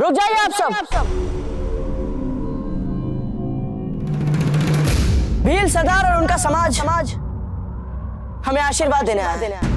रुक जाइए आप सब। भील सरदार और उनका समाज हमें आशीर्वाद देने आया है।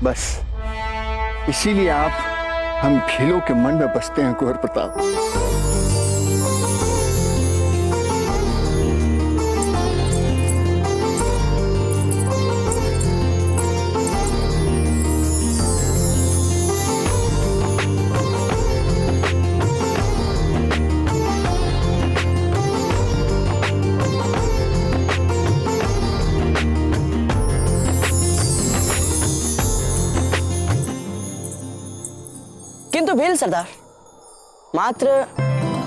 बस इसीलिए आप हम भीलों के मन में बसते हैं कुंवर प्रताप। किंतु भील सरदार, मात्र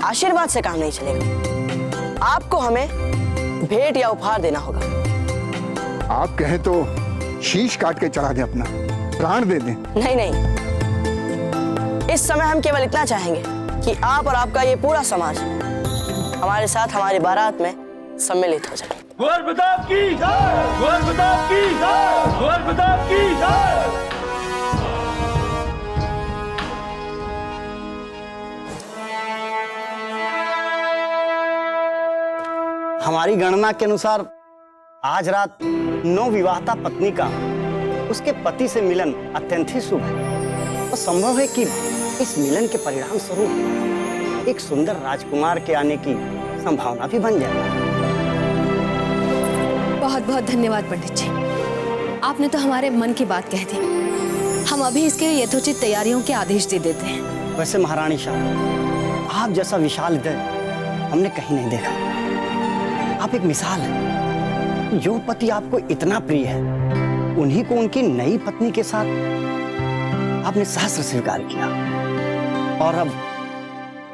आशीर्वाद से काम नहीं चलेगा। आपको हमें भेंट या उपहार देना होगा। आप कहें तो शीश काट के चढ़ा दें, अपना प्राण दे दें। नहीं, इस समय हम केवल इतना चाहेंगे कि आप और आपका ये पूरा समाज हमारे साथ हमारी बारात में सम्मिलित हो जाए। कुंवर प्रताप की जय! कुंवर प्रताप की जय! कुंवर प्रताप की जय! हमारी गणना के अनुसार आज रात नवविवाहिता पत्नी का उसके पति से मिलन अत्यंत ही शुभ है और संभव है कि इस मिलन के परिणाम स्वरूप एक सुंदर राजकुमार के आने की संभावना भी बन जाए। बहुत बहुत धन्यवाद पंडित जी, आपने तो हमारे मन की बात कह दी। हम अभी इसके यथोचित तैयारियों के आदेश दे देते हैं। वैसे महारानी शाह, आप जैसा विशाल हृदय हमने कहीं नहीं देखा। आप एक मिसाल हैं। जो पति आपको इतना प्रिय है, उन्हीं को उनकी नई पत्नी के साथ आपने सहस्त्र स्वीकार किया और अब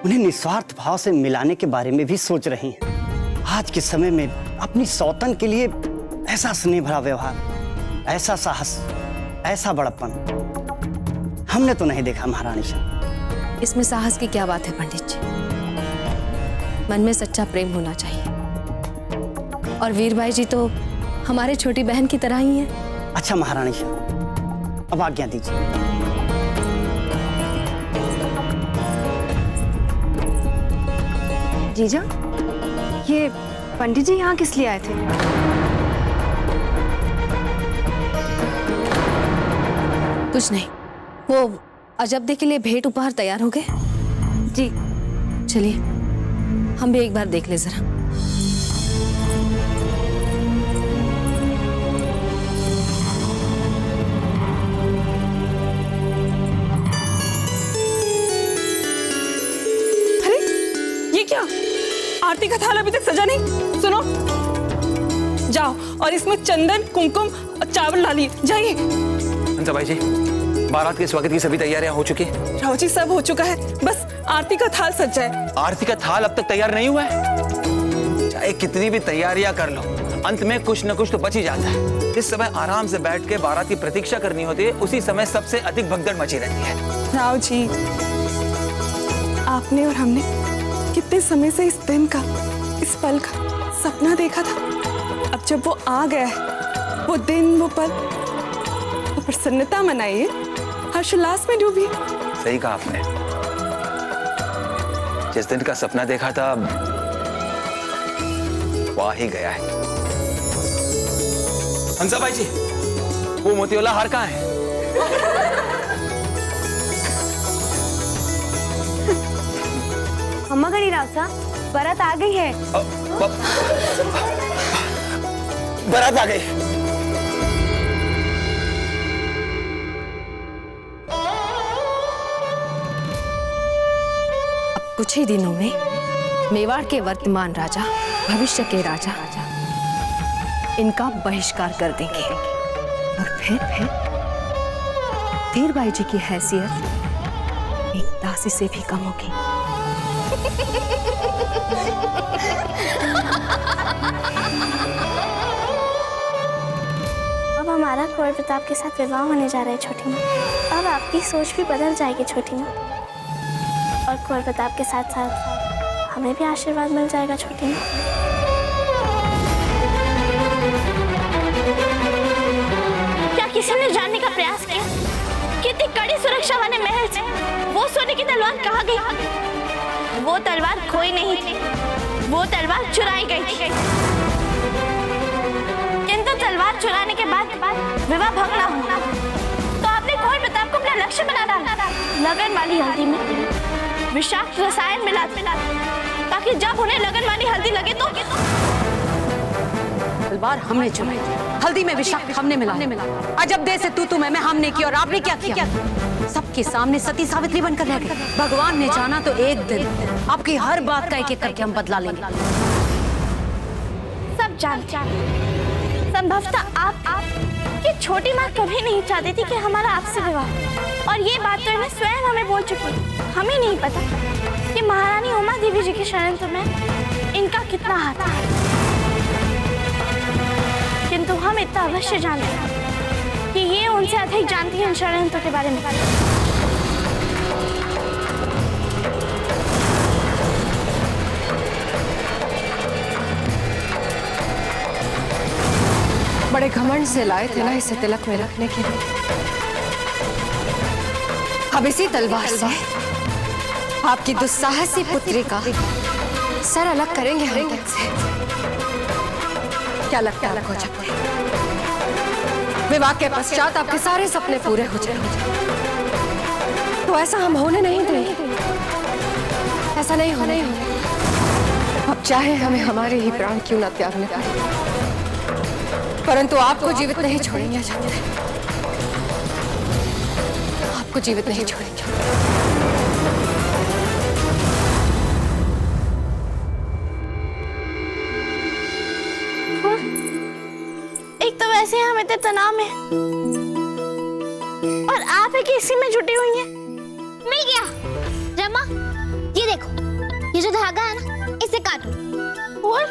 उन्हें निस्वार्थ भाव से मिलाने के बारे में भी सोच रही हैं। आज के समय में अपनी सौतन के लिए ऐसा स्नेह भरा व्यवहार, ऐसा साहस, ऐसा बड़प्पन हमने तो नहीं देखा महारानी शाह। इसमें साहस की क्या बात है पंडित जी? मन में सच्चा प्रेम होना चाहिए और वीरबाई जी तो हमारे छोटी बहन की तरह ही हैं। अच्छा महारानी शाह, अब आज्ञा दीजिए। जीजा, ये पंडित जी यहाँ किस लिए आए थे? कुछ नहीं, वो अजबदे के लिए भेंट उपहार तैयार हो गए। जी चलिए हम भी एक बार देख ले जरा। आरती का थाल अभी तक सजा नहीं। सुनो, जाओ और इसमें चंदन, कुमकुम और चावल डालिए। जाइए। हंसाबाई जी, बारात के स्वागत की सभी तैयारियां हो चुकी हैं। राव जी, सब हो चुका है, बस आरती का थाल सज जाए। आरती का थाल अब तक तैयार नहीं हुआ है। चाहे कितनी भी तैयारियां कर लो, अंत में कुछ न कुछ तो बच ही जाता है। जिस समय आराम से बैठ के बारात की प्रतीक्षा करनी होती है, उसी समय सबसे अधिक भगदड़ मची रहती है। राव जी, आपने और हमने कितने समय से इस दिन का, इस पल का सपना देखा था। अब जब वो आ गया है, वो दिन, वो पल, तो प्रसन्नता मनाइए, हर्षोल्लास में डूबिए। सही कहा आपने। जिस दिन का सपना देखा था, वो आ ही गया है। हंसाबाई जी, वो मोतीवाला हार कहाँ है? अम्मा गणी राव साहब, बारात आ गई है। बारात आ गई। अब कुछ ही दिनों में मेवाड़ के वर्तमान राजा, भविष्य के राजा इनका बहिष्कार कर देंगे और फिर धीरबाई जी की हैसियत एक दासी से भी कम होगी। कुंवर प्रताप के साथ विवाह होने जा रहा है छोटी माँ। अब आपकी सोच भी बदल जाएगी छोटी माँ, और कुंवर प्रताप के साथ साथ हमें भी आशीर्वाद मिल जाएगा छोटी माँ। क्या किसी ने जानने का प्रयास किया कितनी कड़ी सुरक्षा वाले महल से वो सोने की तलवार कहाँ गई? वो तलवार खोई नहीं थी, वो तलवार चुराई गई थी। किंतु तलवार चुराने के बाद विवाह भंग ना हो तो आपने कुंवर प्रताप को अपना लक्ष्य बना डाला। लगन वाली हल्दी में विषाक्त रसायन मिला ताकि जब उन्हें लगन वाली हल्दी लगे तो तलवार हमने चुराई, हल्दी में विषाक्त हमने मिला। अजब देर से तू मैं हमने की, और आपने क्या किया? सबके सामने सती सावित्री बनकर रह गए। भगवान ने जाना तो एक दिन आपकी हर बात का एक एक करके हम बदला लेंगे। सब जानते हैं संभवतः आप ये छोटी माँ कभी नहीं चाहती थी कि हमारा आपसे विवाह, और ये बात तो इन्हें स्वयं हमें बोल चुकी। हमें नहीं पता कि महारानी उमा देवी जी के षड्यंत्र में इनका कितना हाथ है, किंतु हम इतना अवश्य जानते हैं कि ये उनसे अधिक जानती है इन षड्यंत्रों के बारे में। बड़े घमंड से लाए थे ना इसे तिलक में रखने के लिए। अब इसी तलवार से आपकी दुस्साहसी पुत्री का सर अलग करेंगे हम से। क्या लगता है अलग हो जाए? विवाह के पश्चात आपके सारे सपने पूरे हो जाएंगे। तो ऐसा हम होने नहीं देंगे, ऐसा नहीं होने। अब चाहे हमें हमारे ही प्राण क्यों ना त्यागने पड़े, परंतु आपको जीवित नहीं छोड़ेंगे। आपको जीवित नहीं छोड़ेंगे। एक तो वैसे हम इतने तनाव में और आप है कि इसी में जुटी हुई हैं। मिल गया रमा, ये देखो, ये जो धागा है ना, इसे काटो। और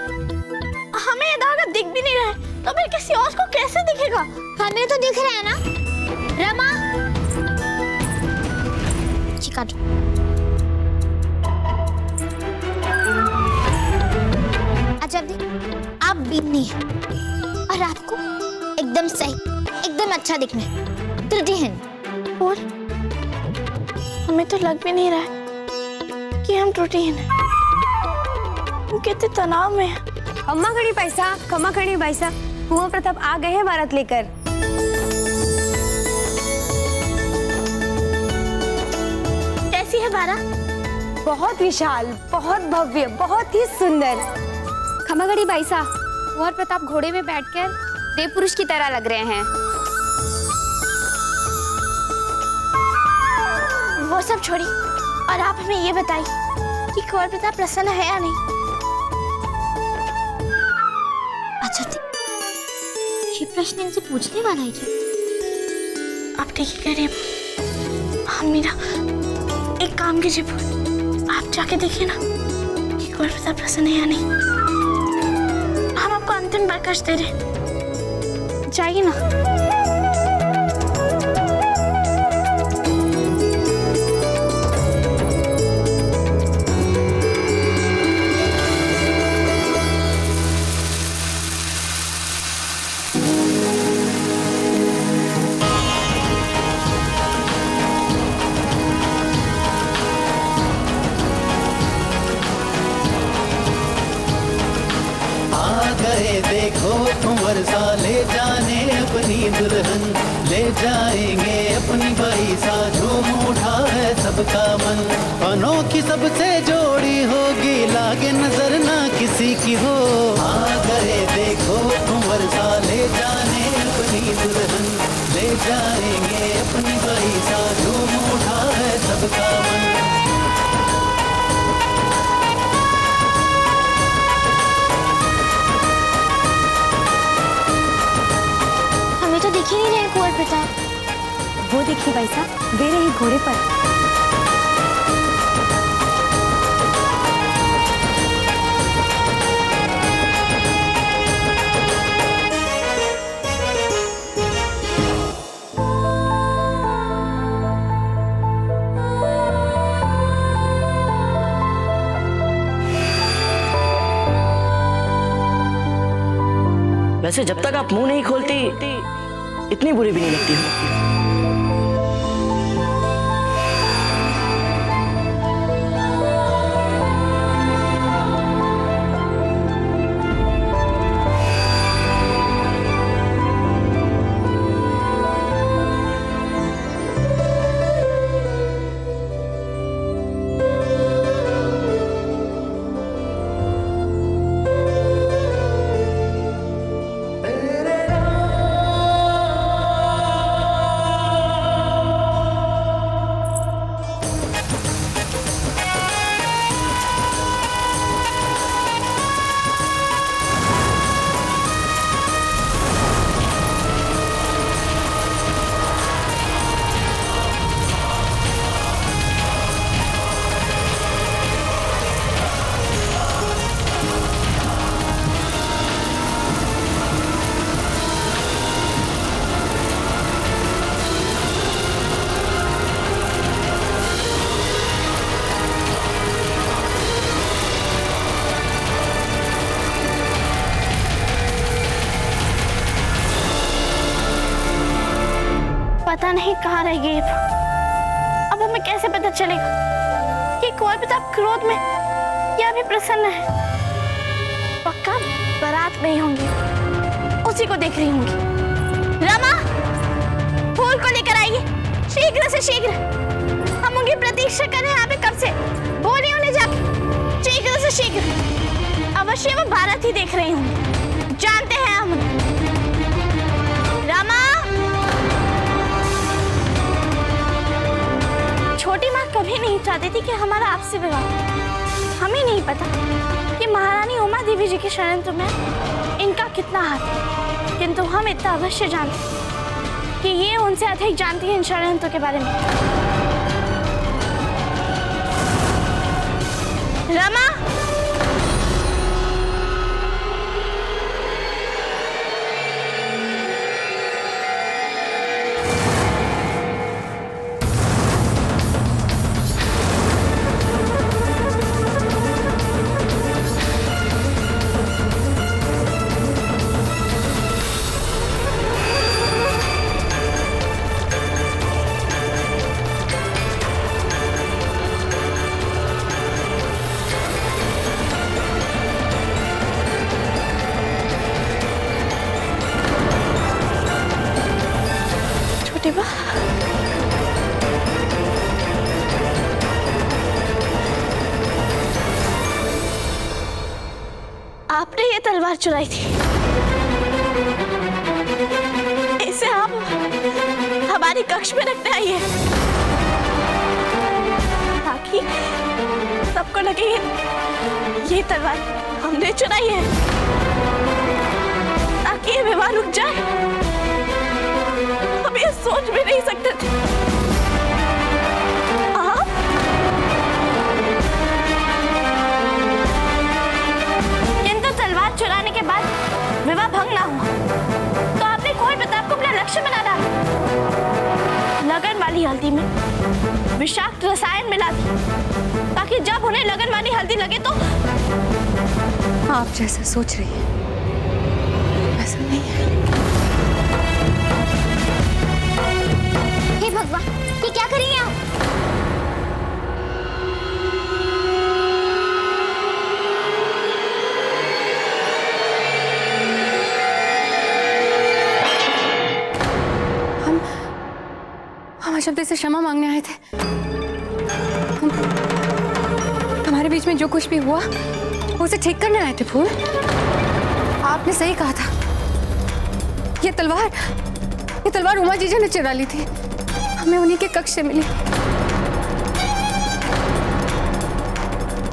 हमें ये धागा दिख भी नहीं रहा है, तो फिर किसी और को कैसे दिखेगा? हमें तो दिख रहा है ना रमा, ये काटो। अच्छा देख, आप बीनी है और आपको एकदम सही, एकदम अच्छा दिखना है, त्रुटिहीन। और हमें तो लग भी नहीं रहा है कि हम त्रुटिहीन हैं। हम कितने तनाव में हैं। खम्मा खड़ी पैसा, कुंवर प्रताप आ गए हैं बारात लेकर। कैसी है बारात? बहुत विशाल, बहुत भव्य, बहुत ही सुंदर। खम्मा खड़ी पैसा, कुंवर प्रताप घोड़े में बैठकर देव पुरुष की तरह लग रहे हैं। वो सब छोड़ी और आप हमें ये बताइए कि कुंवर प्रताप प्रसन्न है या नहीं? अच्छा ये प्रश्न इनसे पूछने वाला है क्या? आप ठीक ही कह रही हैं। हम मीरा, एक काम कीजिए, आप जाके देखिए ना कि कुंवर प्रताप प्रसन्न है या नहीं। हम आपको अंतिम बार कष्ट दे रहे, जाइए ना। देखो कुंवर सा ले जाने अपनी दुल्हन, ले जाएंगे अपनी बाई सा, झूम उठा है सबका मन। अनोखी सबसे जोड़ी होगी, लागे नजर ना किसी की हो। आ गए देखो कुंवर सा ले जाने अपनी दुल्हन, ले जाएंगे अपनी बाई सा, झूम उठा है सबका मन। तो दिख ही नहीं रहे कुंवर प्रताप। वो देखिए भाई साहब, दे रहे घोड़े पर। वैसे जब तक आप मुंह नहीं खोलती इतनी बुरी भी नहीं लगती हो। पता नहीं कहाँ रह गई। अब हमें कैसे पता चलेगा कि कुंवर प्रताप क्रोध में या अभी प्रसन्न है। पक्का बारात में ही होंगे, उसी को देख रही होंगी। रमा, फूल को लेकर आइए शीघ्र से शीघ्र। हम उनकी प्रतीक्षा कर रहे हैं यहाँ पे कब से। बोलिए उन्हें जाके शीघ्र से शीघ्र। अवश्य वो बारात ही देख रही होंगी, जानते हैं हम। रमा, छोटी माँ कभी नहीं चाहती थी कि हमारा आपसे विवाह। हमें नहीं पता कि महारानी उमा देवी जी के षड्यंत्र में इनका कितना हाथ है, किंतु हम इतना अवश्य जानते कि ये उनसे अधिक जानती है इन षड्यंत्रों के बारे में। रमा, आपने ये तलवार चुराई थी, इसे आप हमारे कक्ष में रखने आई है ताकि सबको लगे ये तलवार हमने चुराई है, ताकि ये विवाह रुक जाए। हम ये सोच भी नहीं सकते थे। तलवार चुराने के बाद विवाह भंग ना हुआ तो आपने कुंवर प्रताप को अपना लक्ष्य बना डाला। लगन वाली हल्दी में विषाक्त रसायन मिला दी ताकि जब उन्हें लगन वाली हल्दी लगे तो। आप जैसा सोच रही हैं ऐसा नहीं है। हे भगवान, ये क्या कर रही हैं आप? शब्द से क्षमा मांगने आए थे। हमारे बीच में जो कुछ भी हुआ उसे ठीक करने आए थे फूल। आपने सही कहा था, ये तलवार उमा जीजा ने चुरा ली थी, हमें उन्हीं के कक्ष से मिली।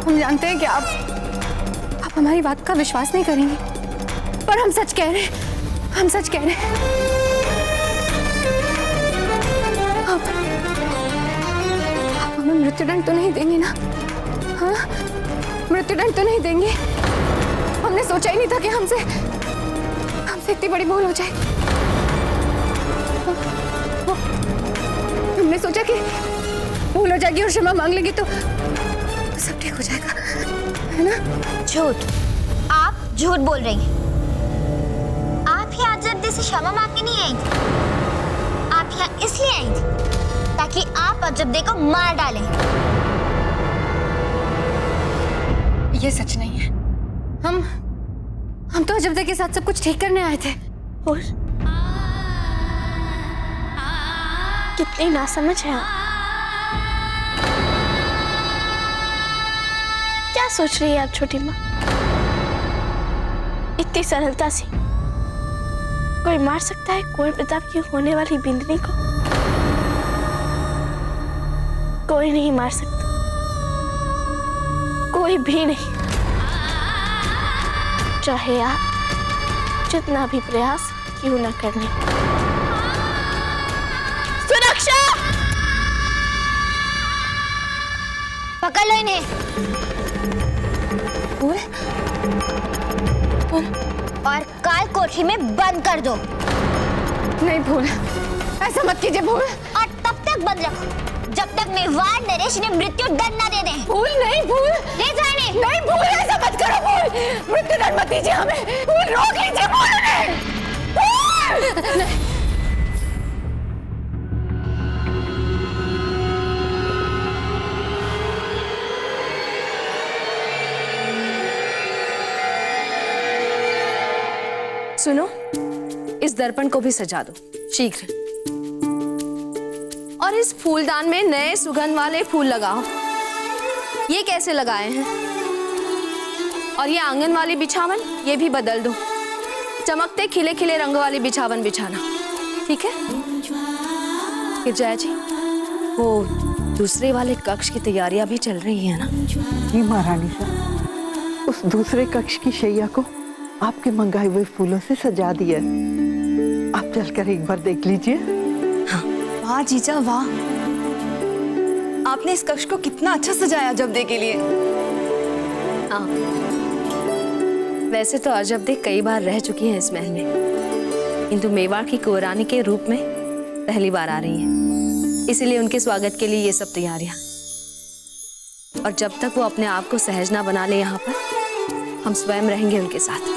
हम जानते हैं कि आप हमारी बात का विश्वास नहीं करेंगे, पर हम सच कह रहे हैं, हम सच कह रहे हैं। आप हमें मृत्युदंड तो नहीं देंगे ना? हाँ, मृत्युदंड तो नहीं देंगे? हमने सोचा ही नहीं था कि हमसे इतनी बड़ी भूल हो जाए। हमने सोचा कि भूल हो जाएगी और क्षमा मांग लेंगे तो सब ठीक हो जाएगा, है ना? झूठ, आप झूठ बोल रही हैं। आप यहाँ अजब से क्षमा मांगने नहीं आई थी। आप यहाँ इसलिए आई थी ताकि आप अजब को मार डालें। ये सच नहीं है। हम तो अजब के साथ सब कुछ ठीक करने आए थे। और कितनी नासमझ है आप। क्या सोच रही है आप छोटी माँ? इतनी सरलता से कोई मार सकता है कुंवर प्रताप की होने वाली बिंदनी को? कोई नहीं मार सकता, कोई भी नहीं, चाहे आप जितना भी प्रयास क्यों न करने। सुरक्षा! पकड़ लो इन्हें। और काल कोठरी में बंद कर दो। नहीं भूल, ऐसा मत कीजिए भूल। और तब तक बंद रखो जब तक मेवाड़ नरेश इन्हें मृत्यु दंड न दे दें। भूल नहीं, भूल ले जाने। नहीं भूल, ऐसा मत करो भूल। मृत्यु दंड मत दीजिए हमें। भूल रोक लीजिए भूल उन्हें। भूल! सुनो, इस दर्पण को भी सजा दो शीघ्र। और इस फूलदान में नए सुगंध वाले फूल लगाओ। ये कैसे लगाए हैं? और ये आंगन वाली बिछावन ये भी बदल दो। चमकते खिले खिले रंग वाली बिछावन बिछाना, ठीक है? कि जय जी, वो दूसरे वाले कक्ष की तैयारियां भी चल रही है ना? जी महारानी साहब, उस दूसरे कक्ष की शैया को आपके मंगाए हुए फूलों से सजा दिया। आप चलकर एक बार देख लीजिए। हाँ। वाह जीजा वाह, आपने इस कक्ष को कितना अच्छा सजाया अजब के लिए। हाँ, वैसे तो अजब कई बार रह चुकी हैं इस महल में, किंतु मेवाड़ की कुंवरानी के रूप में पहली बार आ रही हैं, इसीलिए उनके स्वागत के लिए ये सब तैयारियां। और जब तक वो अपने आप को सहज ना बना ले यहाँ पर, हम स्वयं रहेंगे उनके साथ।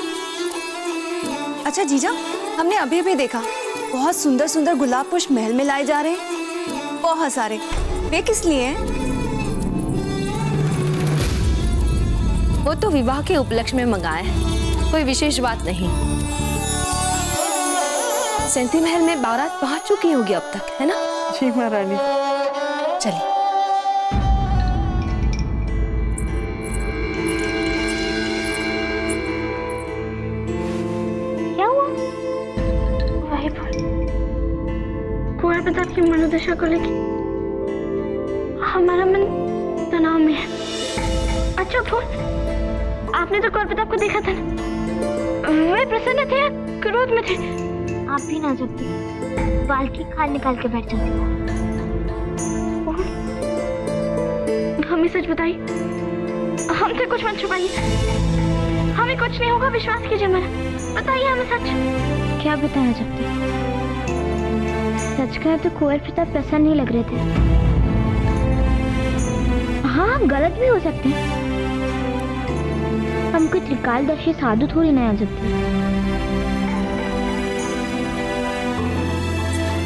अच्छा जीजा, हमने अभी अभी देखा बहुत सुंदर सुंदर गुलाब पुष्प महल में लाए जा रहे हैं, बहुत सारे। वे किस लिए हैं? वो तो विवाह के उपलक्ष्य में मंगाए हैं, कोई विशेष बात नहीं। सेंती महल में बारात पहुंच चुकी होगी अब तक, है ना? जी महारानी। चलिए। कुंवर प्रताप की मनोदशा को लेकर हमारा मन तनाव में है। अच्छा फूल, आपने तो कुंवर प्रताप को देखा था ना? वे प्रसन्न थे या क्रोध में थे? आप भी ना जब बाल की खाल निकाल के बैठ जाते हो। हमें सच बताइए, हमसे कुछ मत छुपाइए। हमें कुछ नहीं होगा, विश्वास कीजिए मेरा। बताइए हमें सच। क्या बताया जब तक? सच कहा तो कुंवर प्रताप प्रसन्न नहीं लग रहे थे। हाँ, गलत भी हो सकते हैं। हम कोई त्रिकालदर्शी साधु थोड़ी नया जब थे।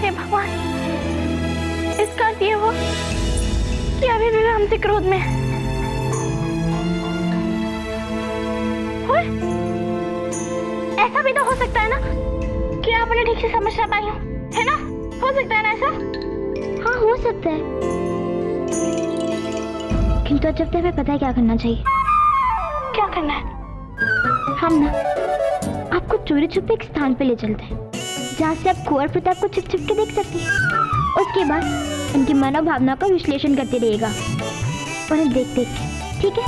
हे भगवान, इसका अर्थ ये हो कि अभी भी वे हमसे क्रोध में है। ऐसा भी तो हो सकता है ना कि आप उन्हें ठीक से समझ ना पाई हो, है ना? हो सकता है ना ऐसा? हाँ, हो सकता है। किंतु जब तक हमें पता है क्या करना चाहिए। क्या करना है? हम ना आपको चोरी छुपे एक स्थान पे ले चलते हैं, जहाँ से आप कुंवर प्रताप को छिप छिप के देख सकते हैं। उसके बाद उनकी मनोभावना का विश्लेषण करते रहिएगा, उन्हें देख देख के, ठीक है?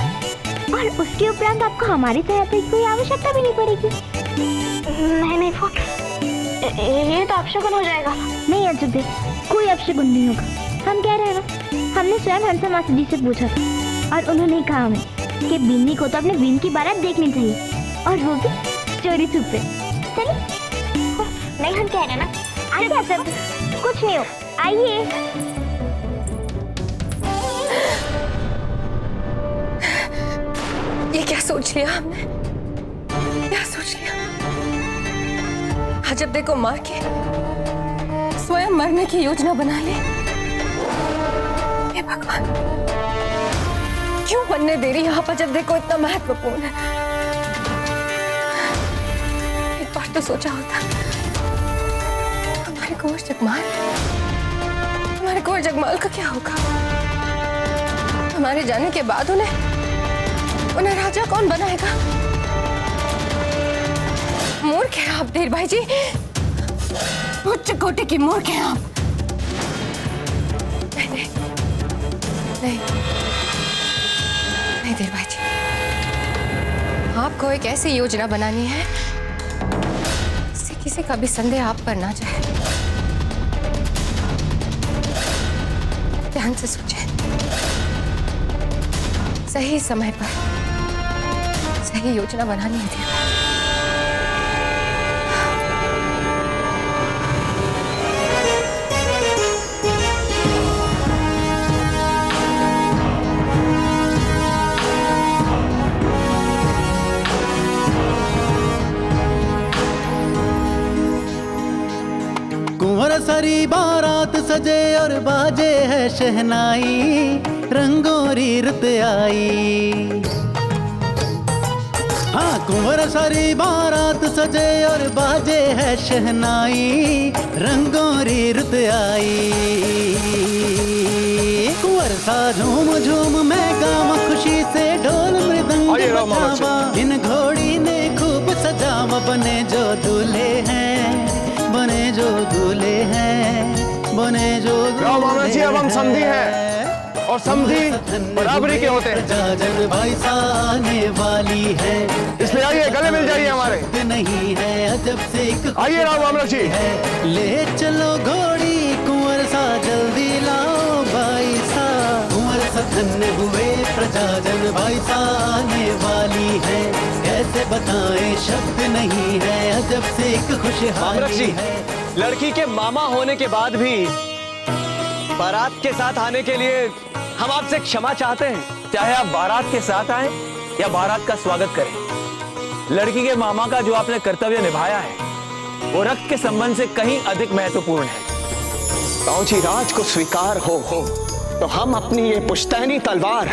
और उसके उपरांत आपको हमारी सहायता की कोई आवश्यकता भी नहीं पड़ेगी। नहीं फूल, ये तो अपशगुन हो जाएगा। नहीं अजब, कोई अपशगुन नहीं होगा। हम कह रहे हैं ना, हमने स्वयं हंसा मासी जी से पूछा था और उन्होंने कहा हमें कि बिन्नी को तो अपने बीन की बारात देखनी चाहिए, और वो भी चोरी छुपे। चलिए। नहीं, हम कह रहे हैं ना। आइए सब, कुछ नहीं हो, आइए। ये क्या सोच लिया हमने? क्या सोच लिया? जब देखो मार के स्वयं मरने की योजना बना ली। हे भगवान, क्यों बनने दे रही यहाँ पर जब देखो इतना महत्वपूर्ण है। एक बार तो सोचा होता हमारे कुंवर जगमाल का क्या होगा। हमारे जाने के बाद उन्हें राजा कौन बनाएगा। मूर्ख हैं आप धीर भाई जी, उच्च कोटि की मूर्ख हैं आप। नहीं धीर भाई जी, आपको एक ऐसी योजना बनानी है जिससे किसी का भी संदेह आप पर ना जाए। ध्यान से सोचें, सही समय पर सही योजना बनानी है धीर भाई। कुंवर सरी बारात सजे और बाजे है शहनाई, रंगोरी रुत आई। हाँ, कुंवर सरी बारात सजे और बाजे है शहनाई, रंगोरी रुत आई। कुंवर सा झूम झूम मैं गाँव खुशी से ढोल मृदंग बजावा, इन घोड़ी ने खूब सजावा, बने जो दूल्हे हैं, बने जो दूल्हे हैं, बने जो दूल्हे हैं। अब हम समधी हैं और समधी बराबरी के होते हैं। प्रजाजन भाई साने वाली है, इसलिए आइए गले मिल जाइए हमारे। नहीं है अजब से आइए राम अमृत जी, ले चलो घोड़ी कुंवर सा जल्दी लाओ भाई सा। कुंवर सा धन्य हुए प्रजाजन भाई साने वाली है, कैसे बताएं शब्द नहीं है अजब से एक खुशहाली है। लड़की के मामा होने के बाद भी बारात के साथ आने के लिए हम आपसे क्षमा चाहते हैं। चाहे आप बारात के साथ आए या बारात का स्वागत करें, लड़की के मामा का जो आपने कर्तव्य निभाया है वो रक्त के संबंध से कहीं अधिक महत्वपूर्ण है। बाबूजी राज को स्वीकार हो तो हम अपनी ये पुश्तैनी तलवार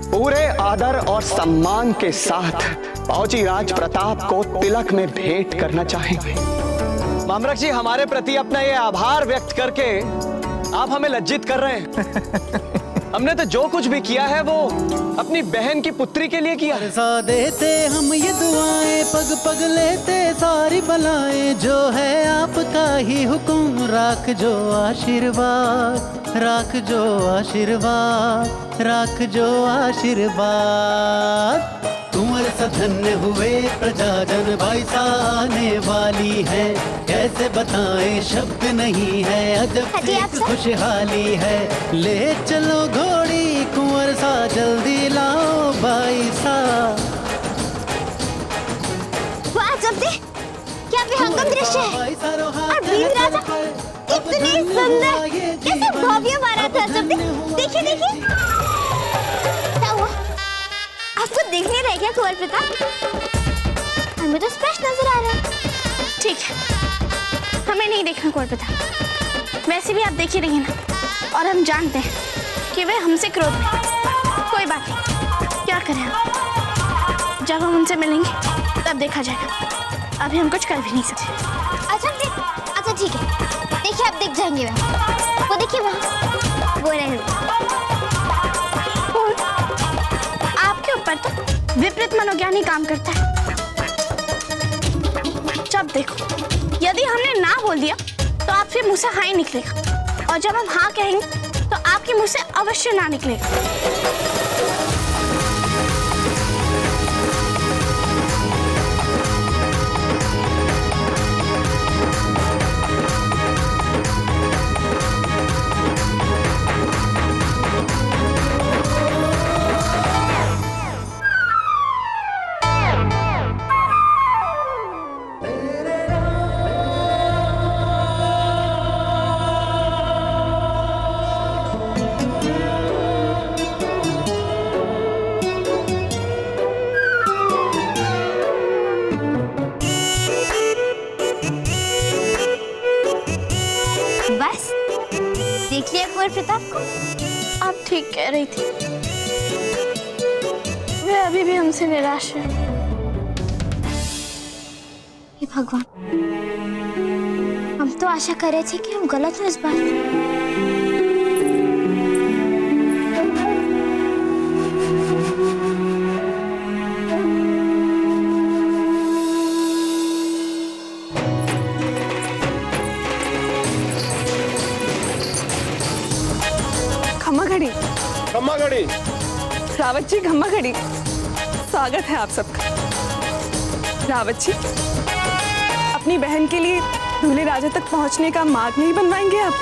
पूरे आदर और सम्मान के साथ बाबूजी राज प्रताप को तिलक में भेंट करना चाहेंगे। मामरक जी, हमारे प्रति अपना ये आभार व्यक्त करके आप हमें लज्जित कर रहे हैं। हमने तो जो कुछ भी किया है वो अपनी बहन की पुत्री के लिए किया। सा देते हम ये दुआएं, पग पग लेते सारी बलाएं, जो है आपका ही हुक्म, राख जो आशीर्वाद, राख जो आशीर्वाद, राख जो आशीर्वाद। कुंवर सा धन्य हुए प्रजाजन भाई साने वाली है, कैसे बताएं शब्द नहीं है अजब से खुशहाली है। ले चलो घोड़ी कुंवर सा जल्दी लाओ भाई सा। वाह जब्दी, क्या विहंगम दृश्य है। और वीर राजा इतनी सुंदर, कैसे भव्य बारात है जब्दी। देखिए देखिए, क्या हुआ, आपको दिख नहीं रहा क्या कुंवर प्रताप? हमें तो स्पष्ट नजर आ रहा है। ठीक है, हमें नहीं देखना कुंवर प्रताप, वैसे भी आप देख ही रही हैं ना, और हम जानते हैं कि वे हमसे क्रोध में। कोई बात नहीं, क्या करें हम, जब हम उनसे मिलेंगे तब देखा जाएगा, अभी हम कुछ कर भी नहीं सकते। अच्छा ठीक है, देखिए आप दिख जाएंगे वहाँ, वो देखिए वहाँ, वो रहे। आपके ऊपर तो विपरीत मनोज्ञानी काम करता है। जब देखो, यदि हमने ना बोल दिया तो आपके मुंह से हाँ ही निकलेगा, और जब हम हाँ कहेंगे तो आपके मुंह से अवश्य ना निकलेगा। कुंवर प्रताप को? आप ठीक कह रही थी, वे अभी भी हमसे निराश है। हे भगवान, हम तो आशा कर रहे थे कि हम गलत हो इस बार। खम्मा घड़ी, खम्मा घड़ी, रावत जी खम्मा घड़ी, स्वागत है आप सबका। रावत जी, अपनी बहन के लिए दूल्हे राजा तक पहुंचने का मार्ग नहीं बनवाएंगे आप?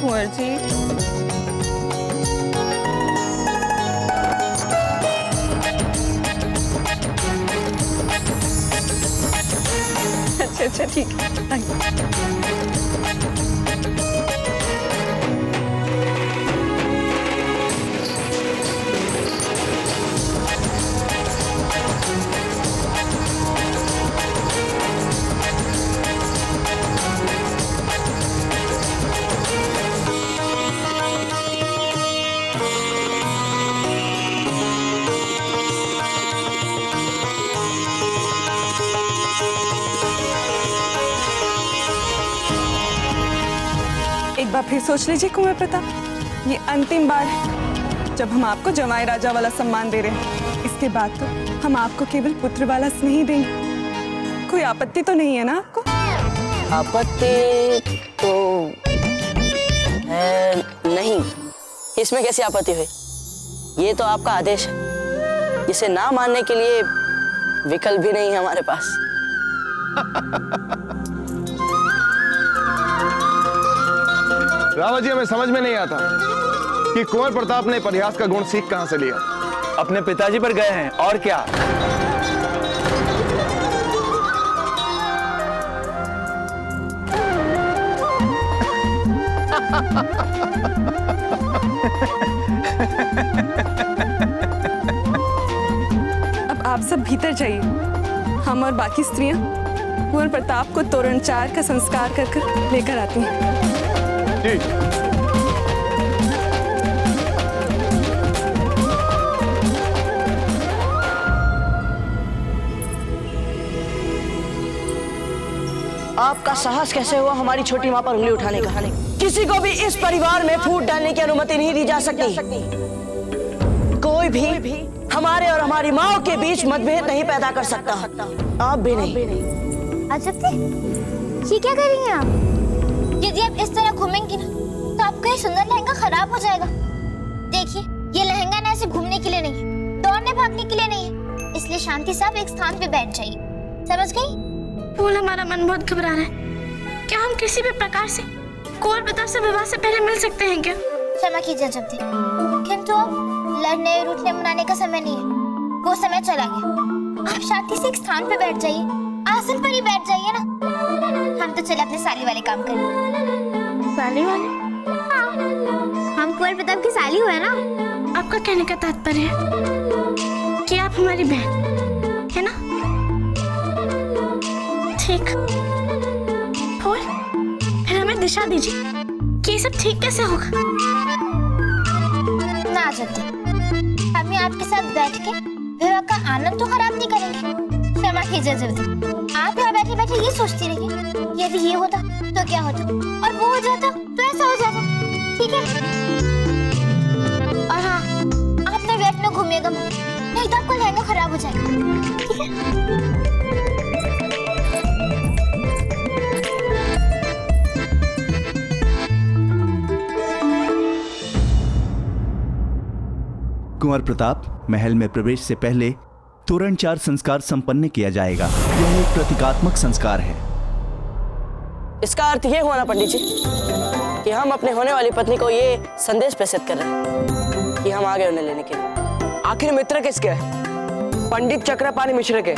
कुंवर जी, अच्छा ठीक है, एक बार फिर सोच लीजिए कुंवर प्रताप, ये अंतिम बार है जब हम आपको जमाई राजा वाला सम्मान दे रहे हैं। इसके बाद तो हम आपको केवल पुत्र वाला स्नेह देंगे। कोई आपत्ति तो नहीं है ना आपको? आपत्ति तो है नहीं, इसमें कैसी आपत्ति हुई? ये तो आपका आदेश है, जिसे ना मानने के लिए विकल्प भी नहीं है हमारे पास। रावत जी, हमें समझ में नहीं आता कि कुंवर प्रताप ने परिहास का गुण सीख कहां से लिया। अपने पिताजी पर गए हैं और क्या। अब आप सब भीतर जाइए, हम और बाकी स्त्रियां कुंवर प्रताप को तोरणचार का संस्कार कर लेकर आती हैं। जी। आपका साहस कैसे हुआ हमारी छोटी मां पर उंगली उठाने का? किसी को भी इस परिवार में फूट डालने की अनुमति नहीं दी जा सकती। कोई भी हमारे और हमारी माओ के बीच मतभेद नहीं पैदा कर सकता, आप भी नहीं। अजब, ये क्या करेंगे आप? यदि आप इस तरह घूमेंगी ना तो आपका ये सुंदर लहंगा खराब हो जाएगा। देखिए, ये लहंगा ना ऐसे घूमने के लिए नहीं है, दौड़ने भागने के लिए नहीं है, इसलिए शांति से आप एक स्थान पे बैठ जाइए, समझ गई? फूल, हमारा मन बहुत घबरा रहा है। क्या हम किसी भी प्रकार से कुंवर प्रताप से विवाह से पहले मिल सकते हैं क्या? क्षमा कीजिए जब्दी, किंतु अब लड़ने रूठने मनाने का समय नहीं है, वो समय चला गया। आप शांति से एक स्थान पे बैठ जाइए, आसन पर ही बैठ जाइए ना। हम तो चले अपने साली वाले काम करें। साली वाले? हाँ, हम कुंवर प्रताप की साली हुए ना। आपका कहने का तात्पर्य है कि आप हमारी बहन है ना? ठीक। फूल, फिर हमें दिशा दीजिए कि ये सब ठीक कैसे होगा। ना जब्दी, हम आपके साथ बैठ के विवाह का आनंद तो खराब नहीं करेंगे। क्षमा कीजिए जब्दी, आप यहाँ बैठे बैठे ये सोचती रहिए, यदि ये होता तो क्या होता, और वो हो जाता तो ऐसा हो जाता, ठीक है? और हाँ, आप ना व्यर्थ में घूमिएगा मत, नहीं तो आपका लहंगा खराब हो जाएगा, ठीक है? कुंवर प्रताप, महल में प्रवेश से पहले तुरंत 4 संस्कार संपन्न किया जाएगा। यह एक प्रतीकात्मक संस्कार है। इसका अर्थ ये हुआ ना पंडित जी कि हम अपने होने वाली पत्नी को ये संदेश प्रेषित कर रहे हैं कि हम आ गए उन्हें लेने के लिए। आखिर मित्र किसके? पंडित चक्रपाणी मिश्र के।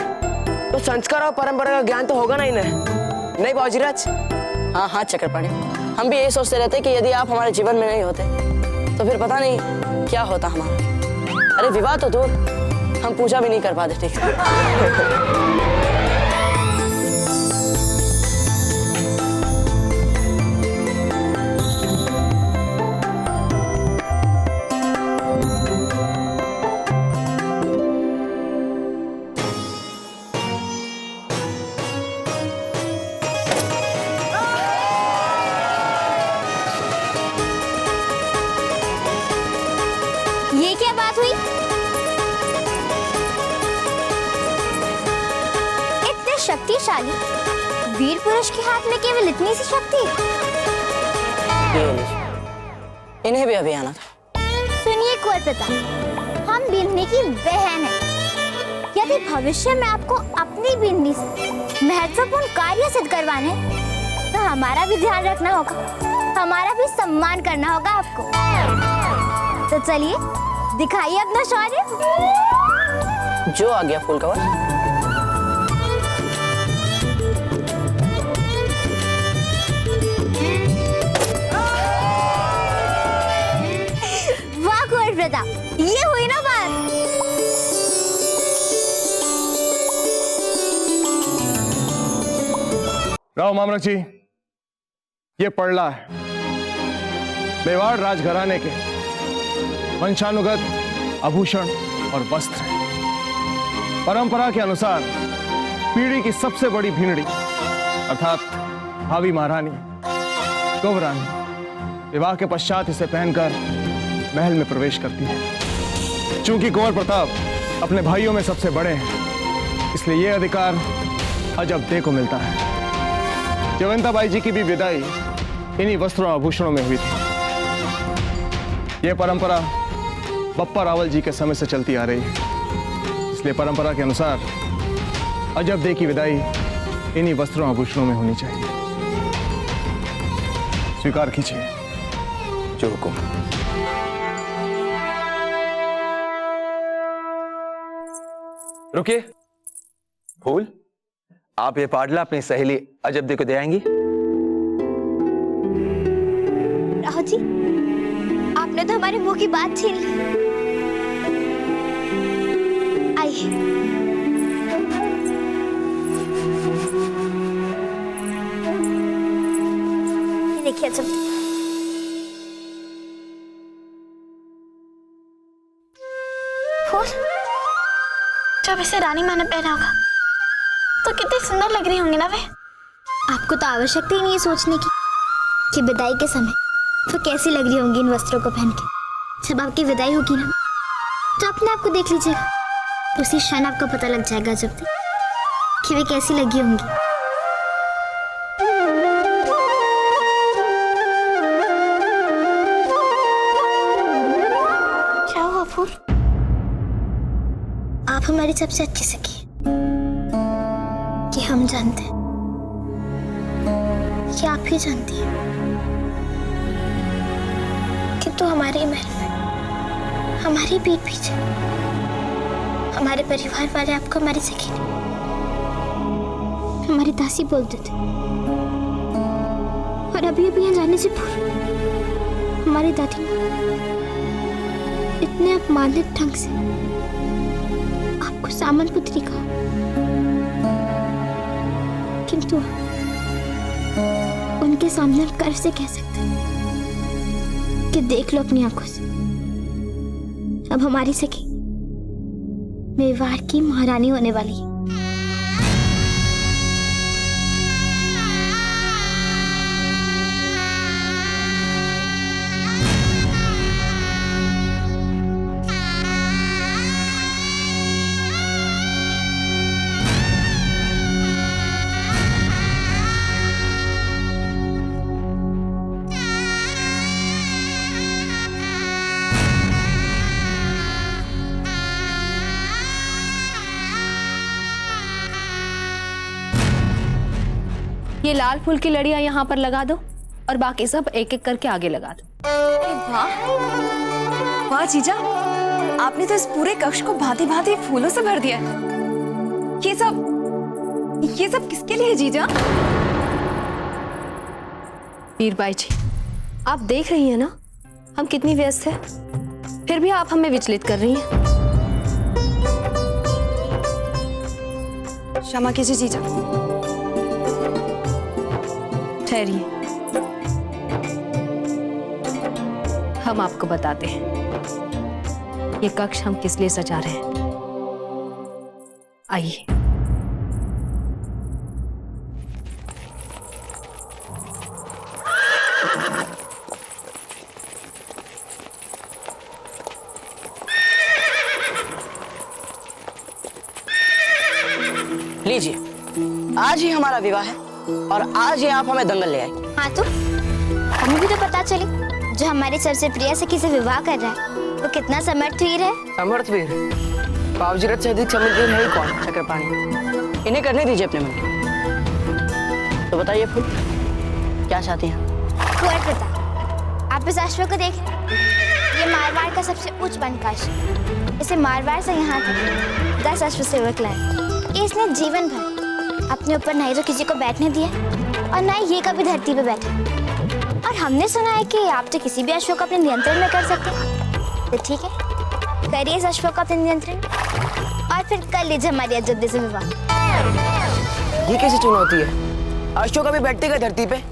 तो संस्कार और परंपरा का ज्ञान तो होगा ना इन्हें, नहीं बाबूजीराज? हाँ हाँ चक्रपाणी, हम भी यही सोचते रहते कि यदि आप हमारे जीवन में नहीं होते तो फिर पता नहीं क्या होता हमारा। अरे विवाह तो दूर, हम पूजा भी नहीं कर पाते ठीक से। ये क्या बात हुई? इतने शक्तिशाली वीर पुरुष के हाथ में केवल इतनी सी शक्ति? इन्हें भी अभी आना था। सुनिए कुंवर प्रताप, हम बिन्नी की बहन है। यदि भविष्य में आपको अपनी बिन्नी से महत्वपूर्ण कार्य सिद्ध करवाने तो हमारा भी ध्यान रखना होगा, हमारा भी सम्मान करना होगा आपको। तो चलिए दिखाइए अपना शौर्य। जो आ गया फूलकवर। वाह कुंवर प्रताप, ये हुई ना बात। राव मामरक जी, ये पड़ला है मेवाड़ राजघराने के वंशानुगत आभूषण और वस्त्र है। परंपरा के अनुसार पीढ़ी की सबसे बड़ी भिंडी अर्थात भावी महारानी गौरानी विवाह के पश्चात इसे पहनकर महल में प्रवेश करती है। चूंकि कुंवर प्रताप अपने भाइयों में सबसे बड़े हैं, इसलिए यह अधिकार अजब को मिलता है। जयवंताबाई जी की भी विदाई इन्हीं वस्त्रों और आभूषणों में हुई थी। यह परंपरा बप्पा रावल जी के समय से चलती आ रही है, इसलिए परंपरा के अनुसार अजब दे की विदाई इन्हीं वस्त्रों और आभूषणों में होनी चाहिए। स्वीकार कीजिए। जो हुकुम। रुकिए फूल, आप ये पाडला अपनी सहेली अजब दे को दे आएंगी? राहुल जी, आपने तो हमारे मुंह की बात छीन ली। आइए। ये देखिए अजब। फूल, जब इसे रानी माँ ने पहना होगा तो कितनी सुंदर लग रही होंगी ना वे। आपको तो आवश्यकता ही नहीं है सोचने की कि विदाई के समय तो कैसी लग रही होंगी इन वस्त्रों को पहन के। जब आपकी विदाई होगी ना तो अपने आप को देख लीजिएगा, उसी क्षण आपको पता लग जाएगा जब तक कि वे कैसी लगी होंगी। क्या हुआ फूल? आप हमारी सबसे अच्छी सखी कि हम जानते हैं कि आप ही जानती हैं कि तो हमारे महल में हमारी पीठ पीछे हमारे परिवार वाले आपको हमारी सखी नहीं, हमारी दासी बोलते थे। और अभी अभी यहाँ जाने से पूर्व हमारी दादी माँ इतने अपमानित ढंग से आपको सामंत पुत्री कहा, किंतु उनके सामने हम कर से कह सकते कि देख लो अपनी आंखों से, अब हमारी सखी मेवाड़ की महारानी होने वाली है। ये लाल फूल की लड़ियां यहाँ पर लगा दो और बाकी सब एक एक करके आगे लगा दो। वाह वाह जीजा, आपने तो इस पूरे कक्ष को भांति भांति फूलों से भर दिया है। ये सब किसके लिए है जीजा? मीरबाई जी, आप देख रही हैं ना हम कितनी व्यस्त हैं, फिर भी आप हमें विचलित कर रही हैं। क्षमा कीजिए जीजा। ठहरिए, हम आपको बताते हैं ये कक्ष हम किस लिए सजा रहे हैं। आइए। लीजिए, आज ही हमारा विवाह है और आज ही आप हमें दंगल ले आए। हाँ तो हमें भी तो पता चले जो हमारे सबसे प्रिय से किसे विवाह कर रहा है वो कितना समर्थ वीर है। समर्थ वीर? बाबूजीरथ से अधिक समर्थ वीर है ही कौन? चक्रपाणी। इन्हें करने दीजिए अपने मन की। तो बताइए फूल, क्या चाहती हैं? कुंवर प्रताप, आप इस अश्व को देखें। ये मारवाड़ का सबसे उच्च बनकाश। इसे मारवाड़ से यहाँ तक 10 अश्व सेवक लाए। इसने जीवन भर अपने ऊपर नहीं तो किसी को बैठने दिया और ना ही ये कभी धरती पे बैठा। और हमने सुना है कि आप तो किसी भी अश्व को अपने नियंत्रण में कर सकते हैं। तो ठीक है, करिए इस अश्व को अपने नियंत्रण और फिर कर लीजिए हमारी अयोध्या से विवाह। ये कैसी चुनौती है? अश्व कभी बैठेगा धरती पे?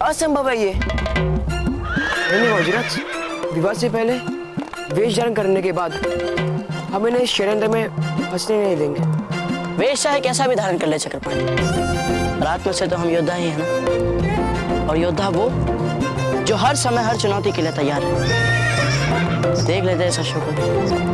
असंभव है ये। नहीं बाबूजीरथ, विवाह से पहले वेश धारण करने के बाद हम इन्हें इस षड्यंत्र में फंसने नहीं देंगे। वेश चाहे कैसा भी धारण कर ले चक्रपाणी, रात में से तो हम योद्धा ही हैं ना। और योद्धा वो जो हर समय हर चुनौती के लिए तैयार है। देख लेते हैं इस अश्व को।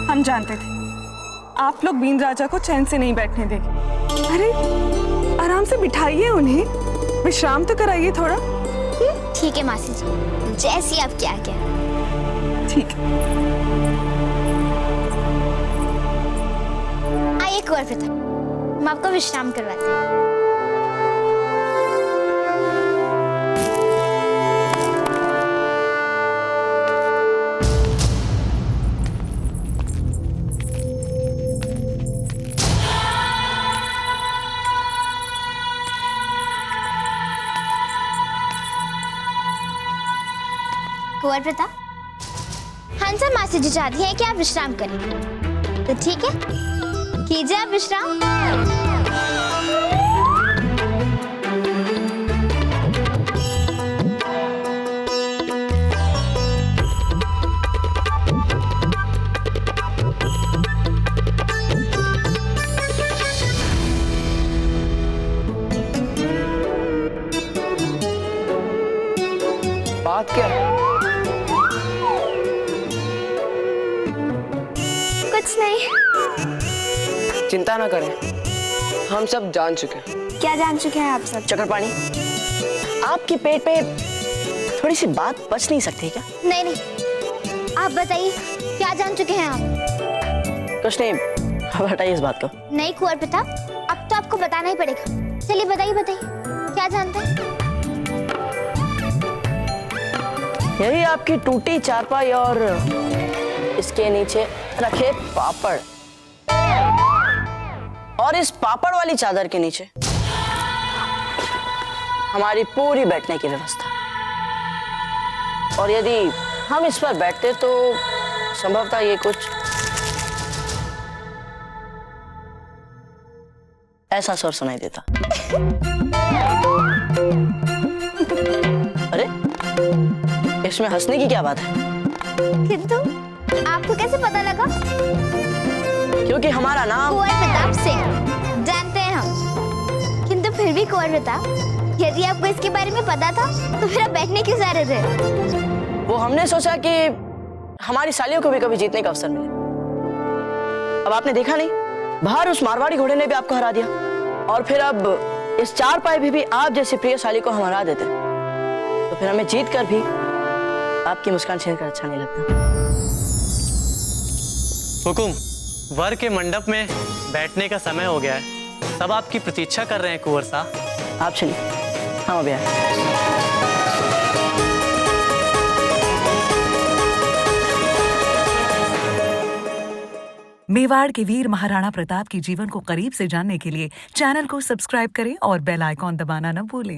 हम जानते थे आप लोग बीन राजा को चैन से नहीं बैठने देंगे। अरे आराम से बिठाइए उन्हें, विश्राम तो कराइए थोड़ा। ठीक है मासी जी, जैसी आप क्या क्या। ठीक है। आइए कुंवर प्रताप, हम आपको विश्राम करवाते हैं। कुंवर प्रताप, हंसा मासी जी चाहती है कि आप विश्राम करें, तो ठीक है, कीजिए आप विश्राम। कुछ नहीं। चिंता ना करें, हम सब जान चुके हैं। क्या जान चुके हैं आप सब? चक्रपाणी, आपके पेट पे थोड़ी सी बात बच नहीं सकती क्या? नहीं नहीं, आप बताइए क्या जान चुके हैं आप? कुछ नहीं, अब हटाइए इस बात को। नहीं कुंवर प्रताप, अब तो आपको बताना ही पड़ेगा। चलिए बताइए बताइए, क्या जानते हैं? यही आपकी टूटी चारपाई और इसके नीचे रखे पापड़, और इस पापड़ वाली चादर के नीचे हमारी पूरी बैठने की व्यवस्था। और यदि हम इस पर बैठते तो संभवतः ये कुछ ऐसा स्वर सुनाई देता। अरे, इसमें हंसने की क्या बात है? किंतु आपको कैसे पता लगा? क्योंकि हमारा नाम कुंवर प्रताप सिंह, जानते हैं हम। किंतु फिर भी कुंवर प्रताप, यदि आपको इसके बारे में पता था तो फिर आप बैठने क्यों जा रहे थे? वो हमने सोचा कि हमारी सालियों को भी कभी जीतने का अवसर मिले। अब आपने देखा नहीं, बाहर उस मारवाड़ी घोड़े ने भी आपको हरा दिया, और फिर अब इस चारपाई भी आप जैसी प्रिय साली को हम हरा देते, तो फिर हमें जीत कर भी आपकी मुस्कान छीन कर अच्छा नहीं लगता। हुकुम, वर के मंडप में बैठने का समय हो गया है। सब आपकी प्रतीक्षा कर रहे हैं कुंवर साहब। आप चलिए, हम अभी आए। मेवाड़ के वीर महाराणा प्रताप के जीवन को करीब से जानने के लिए चैनल को सब्सक्राइब करें और बेल आइकॉन दबाना न भूलें।